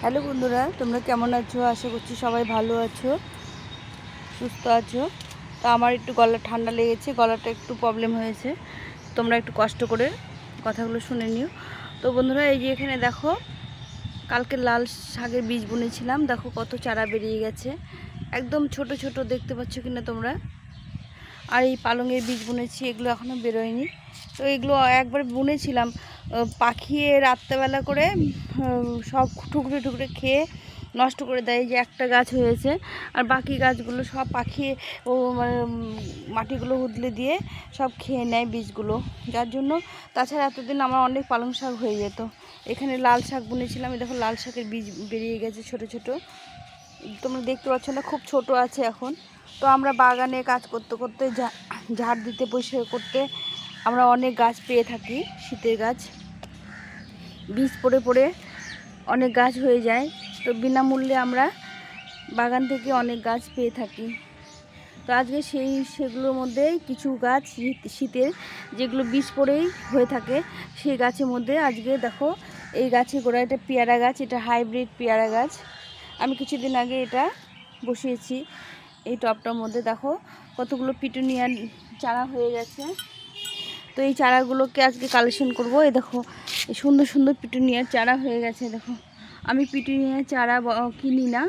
Hello বন্ধুরা, তোমরা কেমন আছো? আশা করছি সবাই ভালো আছো, সুস্থ আছো। তো আমার একটু গলা ঠান্ডা লেগেছে, গলাটা একটু প্রবলেম হয়েছে। তোমরা একটু কষ্ট করে কথাগুলো শুনে নিও। তো বন্ধুরা, এই যে এখানে দেখো, কালকে লাল শাকের বীজ বুনেছিলাম, দেখো কত চারা বেরিয়ে গেছে। একদম ছোট ছোট দেখতে পাচ্ছ কিনা তোমরা। আর এই পালংয়ের বীজ বুনেছি, এগুলো এখনও বেরোয়নি। তো এগুলো একবার বুনেছিলাম, পাখিয়ে রাত্রেবেলা করে সব ঠুকরে ঠুকরে খেয়ে নষ্ট করে দেয়। যে একটা গাছ হয়েছে, আর বাকি গাছগুলো সব পাখিয়ে মানে মাটিগুলো উদলে দিয়ে সব খেয়ে নেয় বীজগুলো, যার জন্য। তাছাড়া এতদিন আমার অনেক পালং শাক হয়ে যেত। এখানে লাল শাক বুনেছিলাম, দেখো লাল শাকের বীজ বেরিয়ে গেছে ছোট ছোট, তোমরা দেখতে পাচ্ছ না, খুব ছোট আছে এখন। তো আমরা বাগানে কাজ করতে করতে, ঝাড় দিতে, পরিষ্কার করতে আমরা অনেক গাছ পেয়ে থাকি। শীতের গাছ বীজ পড়ে পড়ে অনেক গাছ হয়ে যায়। তো বিনামূল্যে আমরা বাগান থেকে অনেক গাছ পেয়ে থাকি। তো আজকে সেগুলোর মধ্যে কিছু গাছ শীতের যেগুলো বীজ পড়েই হয়ে থাকে, সেই গাছের মধ্যে আজকে দেখো, এই গাছের গোড়া, এটা পেয়ারা গাছ, এটা হাইব্রিড পেয়ারা গাছ। আমি কিছুদিন আগে এটা বসিয়েছি এই টবটার মধ্যে। দেখো কতগুলো পিটুনিয়ার চারা হয়ে গেছে। তো এই চারাগুলোকে আজকে কালেকশন করব। এই দেখো, এই সুন্দর সুন্দর পিটুনিয়ার চারা হয়ে গেছে। দেখো, আমি পিটুনিয়ার চারা কিনি না,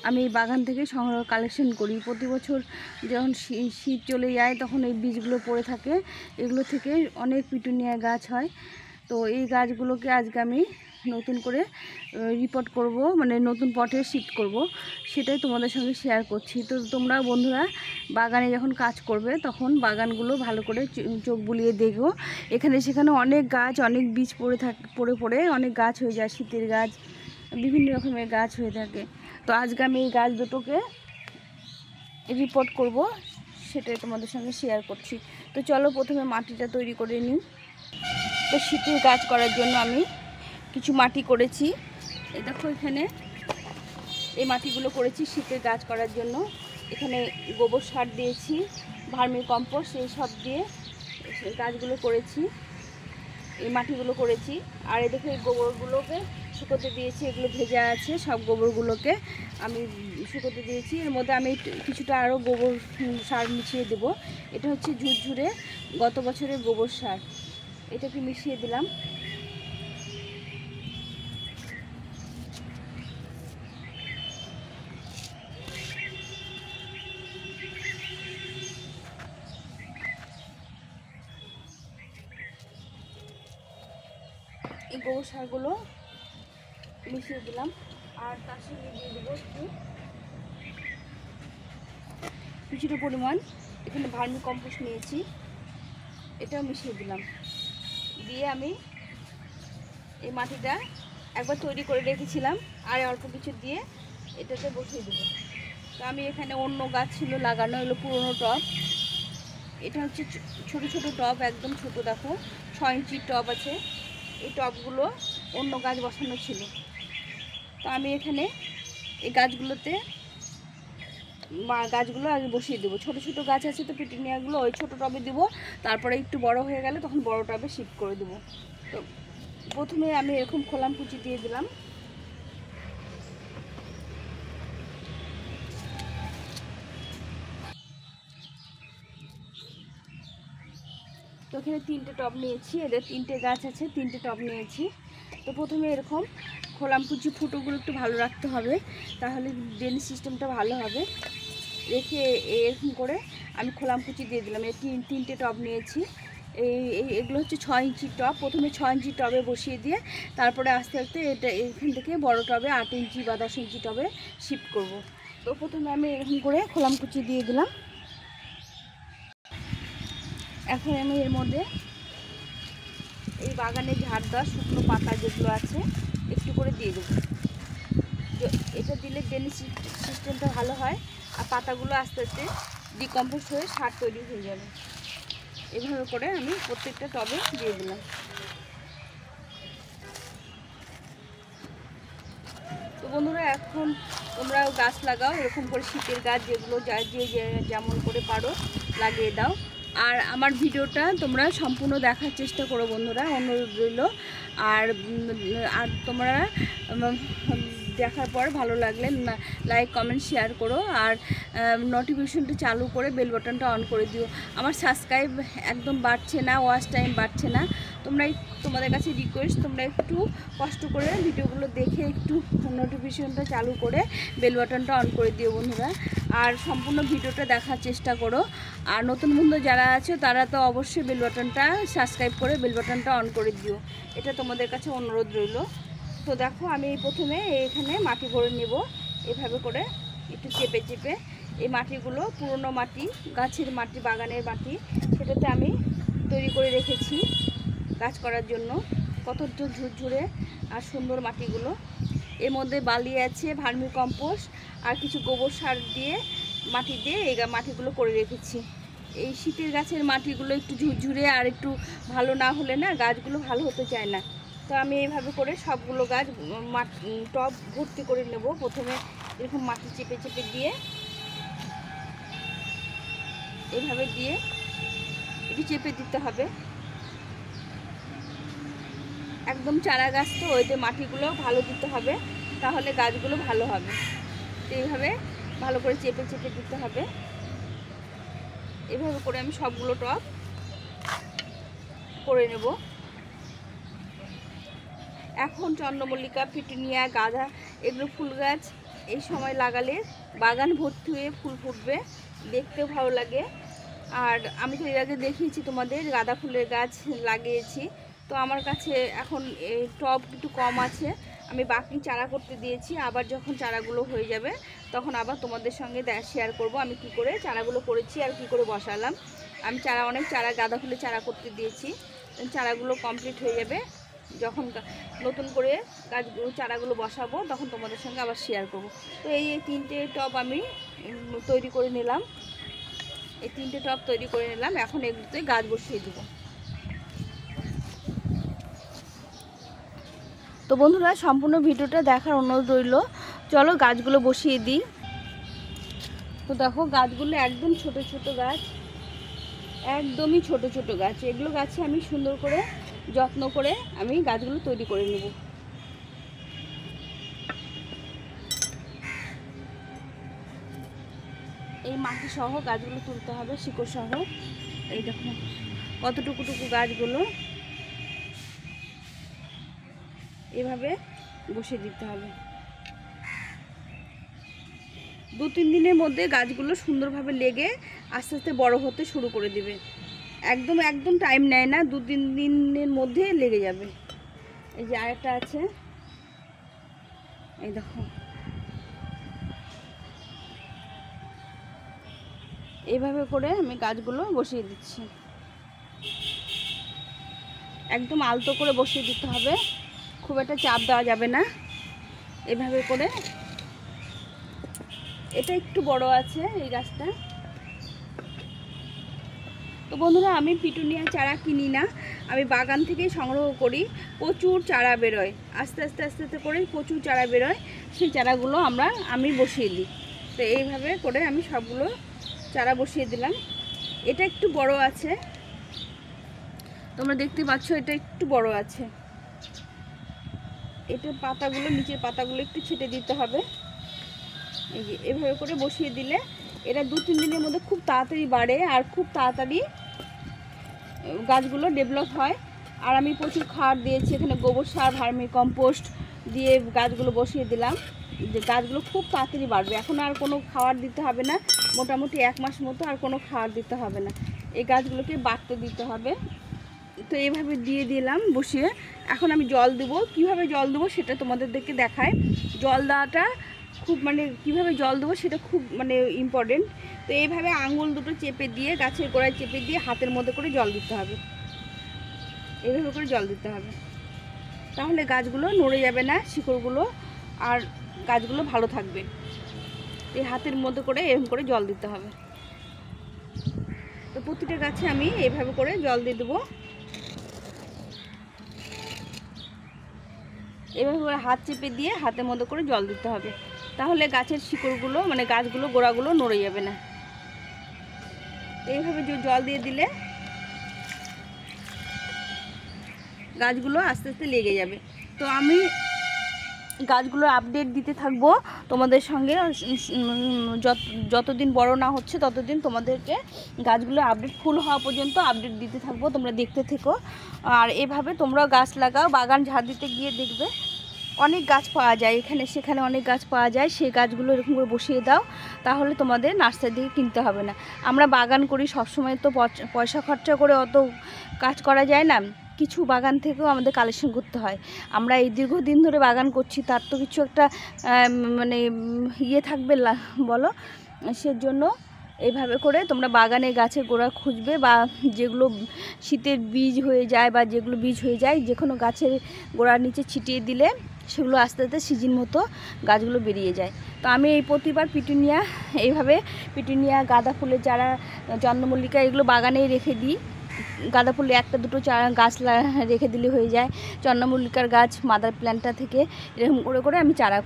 আমি এই বাগান থেকে সংগ্রহ কালেকশন করি। প্রতি বছর যখন শীত চলে যায়, তখন এই বীজগুলো পড়ে থাকে, এগুলো থেকে অনেক পিটুনিয়া গাছ হয়। তো এই গাছগুলোকে আজকে আমি নতুন করে রিপোর্ট করব, মানে নতুন পটে শিফট করব, সেটাই তোমাদের সঙ্গে শেয়ার করছি। তো তোমরা বন্ধুরা বাগানে যখন কাজ করবে, তখন বাগানগুলো ভালো করে চোখ বুলিয়ে দেখো। এখানে সেখানে অনেক গাছ, অনেক বীজ পড়ে পড়ে অনেক গাছ হয়ে যায়, শীতের গাছ, বিভিন্ন রকমের গাছ হয়ে থাকে। তো আজকে আমি এই গাছ দুটোকে রিপোর্ট করব, সেটাই তোমাদের সঙ্গে শেয়ার করছি। তো চলো প্রথমে মাটিটা তৈরি করে নিই। তো শীতের গাছ করার জন্য আমি কিছু মাটি করেছি। এই দেখো, এখানে এই মাটিগুলো করেছি শীতের গাছ করার জন্য। এখানে গোবর সার দিয়েছি, ভার্মি কম্পোস্ট, এই সব দিয়ে গাছগুলো করেছি, এই মাটিগুলো করেছি। আর এই দেখো, এই গোবরগুলোকে শুকোতে দিয়েছি, এগুলো ভেজা আছে, সব গোবরগুলোকে আমি শুকোতে দিয়েছি। এর মধ্যে আমি কিছুটা আরও গোবর সার মিশিয়ে দেব। এটা হচ্ছে ঝুরঝুরে গত বছরের গোবর সার, এটাকে মিশিয়ে দিলাম। এই গোবর সারগুলো মিশিয়ে দিলাম। আর তার সঙ্গে দিয়ে দেবো কিছুটা পরিমাণ এখানে ভার্মি কম্পোস্ট নিয়েছি, এটাও মিশিয়ে দিলাম। দিয়ে আমি এই মাটিটা একবার তৈরি করে রেখেছিলাম, আর অল্প কিছু দিয়ে এটাতে বসিয়ে দেবো। তো আমি এখানে অন্য গাছ ছিল লাগানো, এগুলো পুরনো টব। এটা হচ্ছে ছোট ছোট টব, একদম ছোট, দেখো 6 ইঞ্চির টব আছে। এই টবগুলো অন্য গাছ বসানো ছিল। তো আমি এখানে এই গাছগুলো আগে বসিয়ে দেবো। ছোট ছোট গাছ আছে, তো পিটুনিয়াগুলো ওই ছোট টবে দেবো, তারপরে একটু বড় হয়ে গেলে তখন বড় টবে শিফট করে দেবো। তো প্রথমে আমি এরকম খোলাম কুচি দিয়ে দিলাম। তো এখানে 3টে টব নিয়েছি, এদের 3টে গাছ আছে, 3টে টব নিয়েছি। তো প্রথমে এরকম খোলাম কুচি, ফুটোগুলো একটু ভালো রাখতে হবে, তাহলে ড্রেনেজ সিস্টেমটা ভালো হবে। রেখে এরকম করে আমি খোলাম কুচি দিয়ে দিলাম। এই 3টে টব নিয়েছি। এগুলো হচ্ছে 6 ইঞ্চির টব। প্রথমে 6 ইঞ্চির টবে বসিয়ে দিয়ে তারপরে আস্তে আস্তে এটা এখান থেকে বড় টবে 8 ইঞ্চি বা 10 ইঞ্চি টবে শিফট করব। তো প্রথমে আমি এরকম করে খোলাম কুচি দিয়ে দিলাম। এখন আমি এর মধ্যে এই বাগানে ঝাড় দেওয়া শুকনো পাতা যেগুলো আছে একটু করে দিয়ে দেবো। এটা দিলে ড্রেনেজ সিস্টেমটা ভালো হয়, আর পাতাগুলো আস্তে আস্তে ডিকম্পোস্ট হয়ে সার তৈরি হয়ে যাবে। এভাবে করে আমি প্রত্যেকটা টবে দিয়ে দিলাম। তো বন্ধুরা, এখন তোমরাও গাছ লাগাও, এরকম করে শীতের গাছ যেগুলো যে যেমন করে পারো লাগিয়ে দাও। আর আমার ভিডিওটা তোমরা সম্পূর্ণ দেখার চেষ্টা করো বন্ধুরা, অনুরোধ রইল। আর তোমরা দেখার পর ভালো লাগলে লাইক কমেন্ট শেয়ার করো, আর নোটিফিকেশনটা চালু করে বেল বাটনটা অন করে দিও। আমার সাবস্ক্রাইব একদম বাড়ছে না, ওয়াচ টাইম বাড়ছে না। তোমাদের কাছে রিকোয়েস্ট, তোমরা একটু কষ্ট করে ভিডিওগুলো দেখে একটু নোটিফিকেশনটা চালু করে বেল বাটনটা অন করে দিও বন্ধুরা, আর সম্পূর্ণ ভিডিওটা দেখার চেষ্টা করো। আর নতুন বন্ধু যারা আছে তারা তো অবশ্যই বেল বাটনটা সাবস্ক্রাইব করে বেল বাটনটা অন করে দিও, এটা তোমাদের কাছে অনুরোধ রইল। তো দেখো আমি প্রথমে এখানে মাটি ভরে নেব, এভাবে করে একটু চেপে চেপে। এই মাটিগুলো পুরনো মাটি, গাছের মাটি, বাগানের মাটি, সেটাতে আমি তৈরি করে রেখেছি গাছ করার জন্য। কত ঝুরঝুরে আর সুন্দর মাটিগুলো। এর মধ্যে বালি আছে, ভার্মি কম্পোস্ট আর কিছু গোবর সার দিয়ে মাটি দিয়ে এই মাটিগুলো করে রেখেছি। এই শীতের গাছের মাটিগুলো একটু ঝুরঝুরে আর একটু ভালো না হলে না গাছগুলো ভালো হতে চায় না। তো আমি এইভাবে করে সবগুলো গাছ টব ভর্তি করে নেব। প্রথমে এরকম মাটি চেপে চেপে দিয়ে, এইভাবে দিয়ে একটু চেপে দিতে হবে। একদম চারা গাছ তো, ওই যে মাটিগুলো ভালো দিতে হবে, তাহলে গাছগুলো ভালো হবে। তো এইভাবে ভালো করে চেপে চেপে দিতে হবে। এভাবে করে আমি সবগুলো টব করে নেব। এখন চন্দ্রমল্লিকা, পিটুনিয়া, গাঁদা এগুলো ফুল গাছ এই সময় লাগালে বাগান ভর্তি হয়ে ফুল ফুটবে, দেখতেও ভালো লাগে। আর আমি তো এর আগে দেখিয়েছি তোমাদের গাঁদা ফুলের গাছ লাগিয়েছি। তো আমার কাছে এখন এই টব একটু কম আছে, আমি বাকি চারা করতে দিয়েছি। আবার যখন চারাগুলো হয়ে যাবে তখন আবার তোমাদের সঙ্গে শেয়ার করব আমি কি করে চারাগুলো করেছি আর কি করে বসালাম। আমি অনেক চারা গাঁদা ফুলের চারা করতে দিয়েছি, চারাগুলো কমপ্লিট হয়ে যাবে। যখন নতুন করে চারাগুলো বসাবো তখন তোমাদের সঙ্গে আবার শেয়ার করব। তো এই 3টে টব আমি তৈরি করে নিলাম, এই 3টে টব তৈরি করে নিলাম। এখন এগুলোতে গাছ বসিয়ে দেবো। তো বন্ধুরা সম্পূর্ণ ভিডিওটা দেখার অনুরোধ রইল। চলো গাছগুলো বসিয়ে দিই। তো দেখো গাছগুলো একদম ছোট ছোট গাছ, একদমই ছোট ছোট গাছ। এগুলো গাছে আমি সুন্দর করে যত্ন করে আমি গাছগুলো তৈরি করে নেব। এই মাটি সহ গাছগুলো তুলতে হবে, শিকড় সহ। এই দেখো কতটুকু গাছগুলো এভাবে বসিয়ে দিতে হবে। 2-3 দিনের মধ্যে গাছগুলো সুন্দরভাবে লেগে আস্তে আস্তে বড় হতে শুরু করে দিবে। একদম টাইম নেয় না, 2-3 দিনের মধ্যে লেগে যাবে। এই যে আরেকটা আছে, এই দেখো এইভাবে করে আমি গাছগুলো বসিয়ে দিচ্ছি। একদম আলতো করে বসিয়ে দিতে হবে, খুব একটা চাপ দেওয়া যাবে না। এভাবে করে, এটা একটু বড় আছে এই গাছটা। তো বন্ধুরা আমি পিটুনিয়া চারা কিনি না, আমি বাগান থেকেই সংগ্রহ করি। প্রচুর চারা বেরোয়, আস্তে আস্তে করে প্রচুর চারা বেরোয়, সেই চারাগুলো আমি বসিয়ে দিই। তো এইভাবে করে আমি সবগুলো চারা বসিয়ে দিলাম। এটা একটু বড় আছে, তোমরা দেখতে পাচ্ছ এটা একটু বড় আছে। এটা পাতাগুলো, নিচের পাতাগুলো একটু ছেটে দিতে হবে। এই যে এভাবে করে বসিয়ে দিলে এরা 2-3 দিনের মধ্যে খুব তাড়াতাড়ি বাড়ে আর খুব তাড়াতাড়ি গাছগুলো ডেভেলপ হয়। আর আমি প্রচুর খাবার দিয়েছি, এখানে গোবর সার, ভার্মি কম্পোস্ট দিয়ে গাছগুলো বসিয়ে দিলাম, যে গাছগুলো খুব তাড়াতাড়ি বাড়বে। এখন আর কোনো খাবার দিতে হবে না, মোটামুটি 1 মাস মতো আর কোনো খাবার দিতে হবে না, এই গাছগুলোকে বাড়তে দিতে হবে। তো এইভাবে দিয়ে দিলাম বসিয়ে। এখন আমি জল দেবো, কীভাবে জল দেবো সেটা তোমাদেরকে দেখায়। জল দেওয়াটা খুব কীভাবে জল দেবো সেটা খুব ইম্পর্টেন্ট। তো এইভাবে আঙুল দুটো চেপে দিয়ে, গাছের গোড়ায় চেপে দিয়ে হাতের মধ্যে করে জল দিতে হবে, এইভাবে করে জল দিতে হবে। তাহলে গাছগুলো নড়ে যাবে না, শিকড়গুলো, আর গাছগুলো ভালো থাকবে। এই হাতের মধ্যে করে এরকম করে জল দিতে হবে। তো প্রতিটা গাছে আমি এইভাবে করে জল দিয়ে দেবো। এভাবে করে হাত চেপে দিয়ে হাতের মধ্যে করে জল দিতে হবে, তাহলে গাছের শিকড়গুলো গাছগুলো গোড়াগুলো নড়ে যাবে না। এইভাবে জল দিয়ে দিলে গাছগুলো আস্তে আস্তে লেগে যাবে। তো আমি গাছগুলোর আপডেট দিতে থাকবো তোমাদের সঙ্গে। যতদিন বড় না হচ্ছে ততদিন তোমাদেরকে গাছগুলো আপডেট ফুল হওয়া পর্যন্ত আপডেট দিতে থাকবো, তোমরা দেখতে থেকো। আর এভাবে তোমরাও গাছ লাগাও, বাগান ঝাড় দিতে গিয়ে দেখবে অনেক গাছ পাওয়া যায়, এখানে সেখানে অনেক গাছ পাওয়া যায়, সেই গাছগুলো এরকম করে বসিয়ে দাও, তাহলে তোমাদের নার্সারি থেকে কিনতে হবে না। আমরা বাগান করি সবসময়, তো পয়সা খরচা করে অত কাজ করা যায় না, কিছু বাগান থেকেও আমাদের কালেকশন করতে হয়। আমরা এই দীর্ঘদিন ধরে বাগান করছি, তার তো কিছু একটা মানে ইয়ে থাকবে বলো, সেজন্য এইভাবে করে তোমরা বাগানে গাছের গোড়া খুঁজবে, বা যেগুলো শীতের বীজ হয়ে যায় বা যেগুলো বীজ হয়ে যায়, যে কোনো গাছের গোড়ার নিচে ছিটিয়ে দিলে সেগুলো আস্তে আস্তে সিজন মতো গাছগুলো বেরিয়ে যায়। তো আমি এই প্রতিবার পিটুনিয়া, এইভাবে পিটুনিয়া, গাঁদা ফুলের চারা, চন্দ্রমল্লিকা এগুলো বাগানেই রেখে দিই। গাঁদা ফুলে একটা দুটো চারা গাছ রেখে দিলে হয়ে যায়। চন্দ্রমল্লিকার গাছ মাদার প্ল্যান্টটা থেকে এরকম করে করে আমি চারা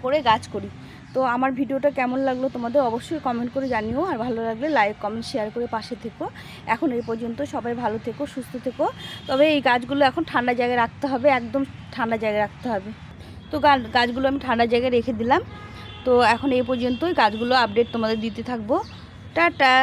করে গাছ করি। তো আমার ভিডিওটা কেমন লাগলো তোমাদের অবশ্যই কমেন্ট করে জানিও, আর ভালো লাগলে লাইক কমেন্ট শেয়ার করে পাশে থেকো। এখন এই পর্যন্ত, সবাই ভালো থেকো, সুস্থ থেকো। তবে এই গাছগুলো এখন ঠান্ডা জায়গায় রাখতে হবে, একদম ঠান্ডা জায়গায় রাখতে হবে। তো গাছগুলো আমি ঠান্ডা জায়গায় রেখে দিলাম। তো এখন এই পর্যন্তই, গাছগুলো আপডেট তোমাদের দিতে থাকবো। টাটা।